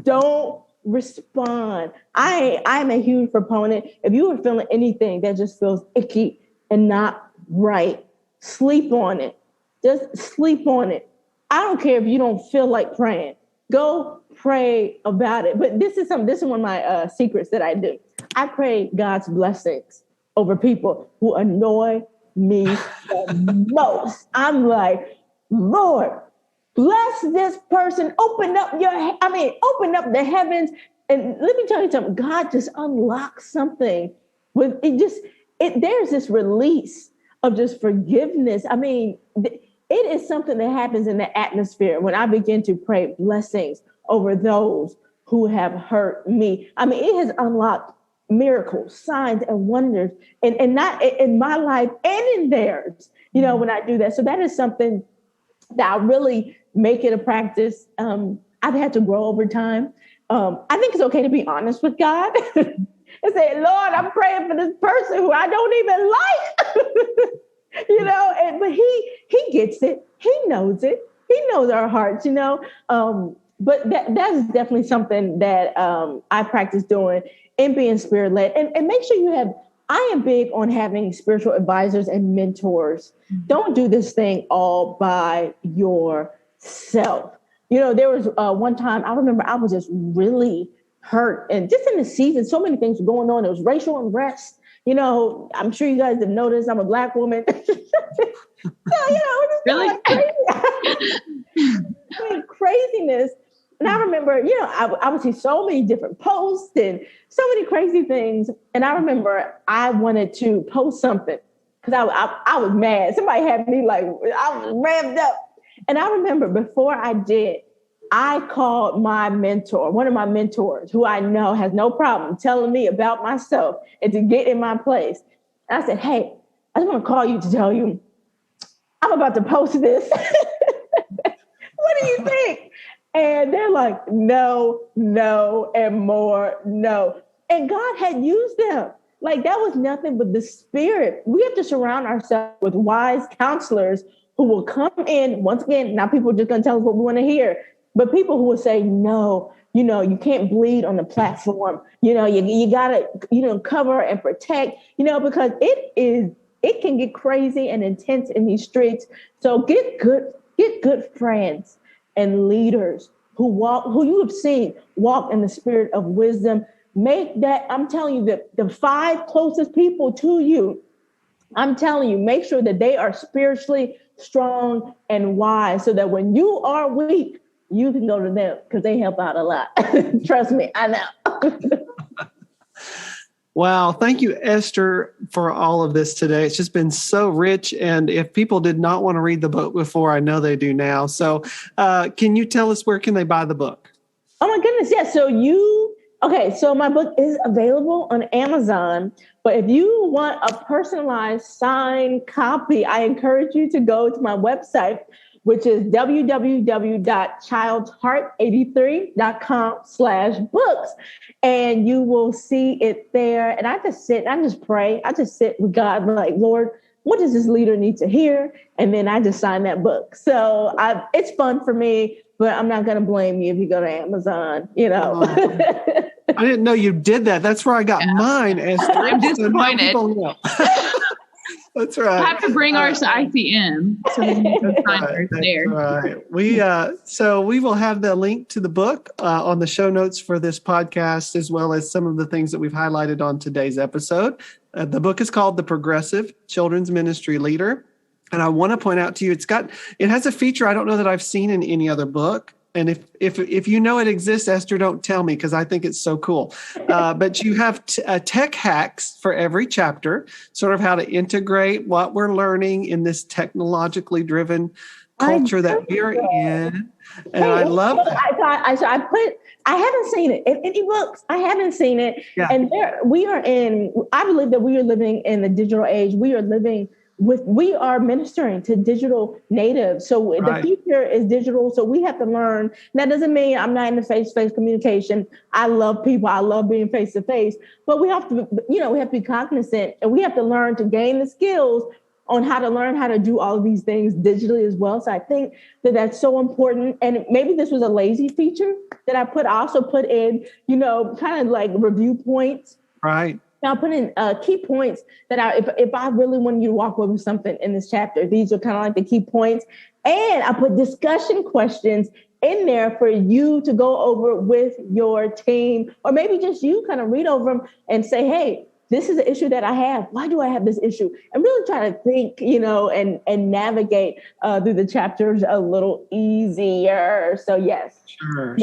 Don't respond. I'm a huge proponent. If you are feeling anything that just feels icky and not right, sleep on it. Just sleep on it. I don't care if you don't feel like praying. Go pray about it. But this is one of my secrets that I do. I pray God's blessings over people who annoy me the most. I'm like, Lord, bless this person. Open up the heavens. And let me tell you something. God just unlocks something with it. There's this release of just forgiveness. I mean, it is something that happens in the atmosphere when I begin to pray blessings over those who have hurt me. I mean, it has unlocked miracles, signs, and wonders, and not in my life and in theirs, when I do that. So that is something that I really make it a practice. I've had to grow over time. I think it's okay to be honest with God and say, Lord, I'm praying for this person who I don't even like. But he gets it. He knows it. He knows our hearts, but that's definitely something that I practice doing and being spirit led, and make sure I am big on having spiritual advisors and mentors. Mm-hmm. Don't do this thing all by yourself. There was one time I remember I was just really hurt, and just in the season, so many things were going on. There was racial unrest. I'm sure you guys have noticed I'm a Black woman. Really? Craziness. And I remember, I would see so many different posts and so many crazy things. And I remember I wanted to post something because I was mad. Somebody had me I was revved up. And I remember before I did, I called my mentor, one of my mentors, who I know has no problem telling me about myself and to get in my place. And I said, hey, I just want to call you to tell you I'm about to post this. What do you think? And they're like, no, and more, no. And God had used them. That was nothing but the spirit. We have to surround ourselves with wise counselors who will come in. Once again, not people just going to tell us what we want to hear, but people who will say, no, you can't bleed on the platform. You got to, cover and protect, because it can get crazy and intense in these streets. So get good friends and leaders who you have seen walk in the spirit of wisdom. Make that, I'm telling you, the 5 closest people to you, I'm telling you, make sure that they are spiritually strong and wise so that when you are weak, you can go to them because they help out a lot. Trust me, I know. Wow. Thank you, Esther, for all of this today. It's just been so rich. And if people did not want to read the book before, I know they do now. So can you tell us where can they buy the book? Oh my goodness. Yeah. So my book is available on Amazon, but if you want a personalized signed copy, I encourage you to go to my website, which is www.childsheart83.com/books. And you will see it there. And I just pray. I just sit with God, like, Lord, what does this leader need to hear? And then I just sign that book. So it's fun for me, but I'm not going to blame you if you go to Amazon, I didn't know you did that. That's where I got mine, Esther. I'm disappointed. That's right. We'll have to bring ours to ICM so we can find ours there. Right. So we will have the link to the book on the show notes for this podcast, as well as some of the things that we've highlighted on today's episode. The book is called The Progressive Children's Ministry Leader. And I want to point out to you, it has a feature I don't know that I've seen in any other book. And if you know it exists, Esther, don't tell me because I think it's so cool. But you have tech hacks for every chapter, sort of how to integrate what we're learning in this technologically driven culture that we're in. And I love that. I haven't seen it in any books. I haven't seen it. Yeah. And I believe that we are living in the digital age. We are ministering to digital natives. So the future is digital. So we have to learn. That doesn't mean I'm not in the face-to-face communication. I love people. I love being face-to-face, but we have to be cognizant, and we have to learn to gain the skills on how to learn how to do all of these things digitally as well. So I think that that's so important. And maybe this was a lazy feature that I also put in, kind of like review points. Right. Now, I put in key points that if I really wanted you to walk away with something in this chapter, these are kind of like the key points. And I put discussion questions in there for you to go over with your team, or maybe just you kind of read over them and say, hey, this is an issue that I have. Why do I have this issue? And really try to think, and navigate through the chapters a little easier. So, yes. Sure.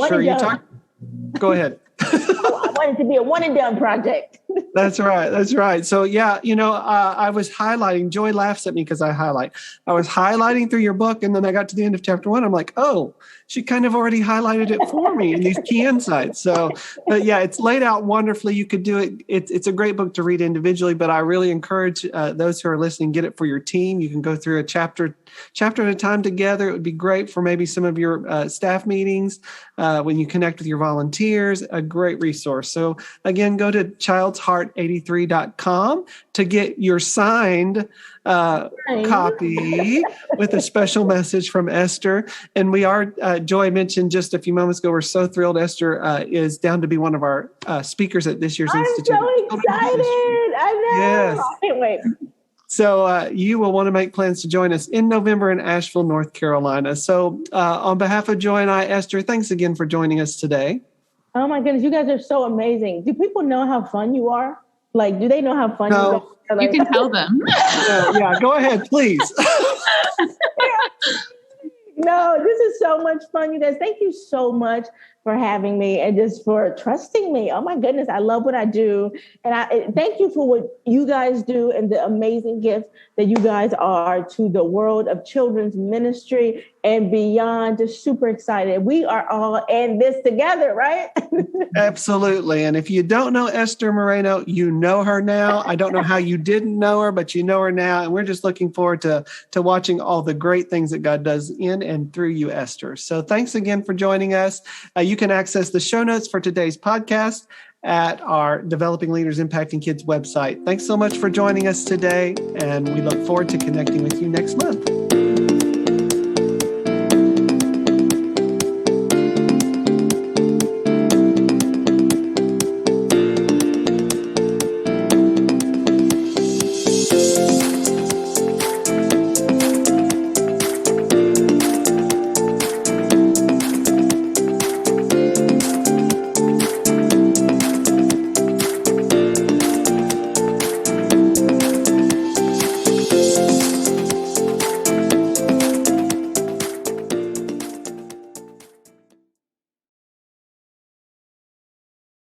Go ahead. I want it to be a one and done project. That's right. So, I was highlighting. Joy laughs at me because I highlight. I was highlighting through your book, and then I got to the end of chapter 1. I'm like, oh, she kind of already highlighted it for me in these key insights. So, but yeah, it's laid out wonderfully. You could do it. It's a great book to read individually, but I really encourage those who are listening, get it for your team. You can go through a chapter at a time together. It would be great for maybe some of your staff meetings when you connect with your volunteers. A great resource. So again, go to childsheart83.com to get your signed copy with a special message from Esther. And we are, Joy mentioned just a few moments ago, we're so thrilled Esther is down to be one of our speakers at this year's Institute. I'm so excited. I know. Yes. I can't wait. So you will want to make plans to join us in November in Asheville, North Carolina. So on behalf of Joy and I, Esther, thanks again for joining us today. Oh my goodness, you guys are so amazing. Do people know how fun you are? Like, do they know how fun you are? You can tell them. Yeah, go ahead, please. No, this is so much fun, you guys. Thank you so much for having me and just for trusting me. Oh my goodness, I love what I do. And I thank you for what you guys do and the amazing gift that you guys are to the world of children's ministry and beyond. Just super excited. We are all in this together, right? Absolutely. And if you don't know Esther Moreno, you know her now. I don't know how you didn't know her, but you know her now. And we're just looking forward to watching all the great things that God does in and through you, Esther. So thanks again for joining us. You can access the show notes for today's podcast at our Developing Leaders Impacting Kids website. Thanks so much for joining us today, and we look forward to connecting with you next month.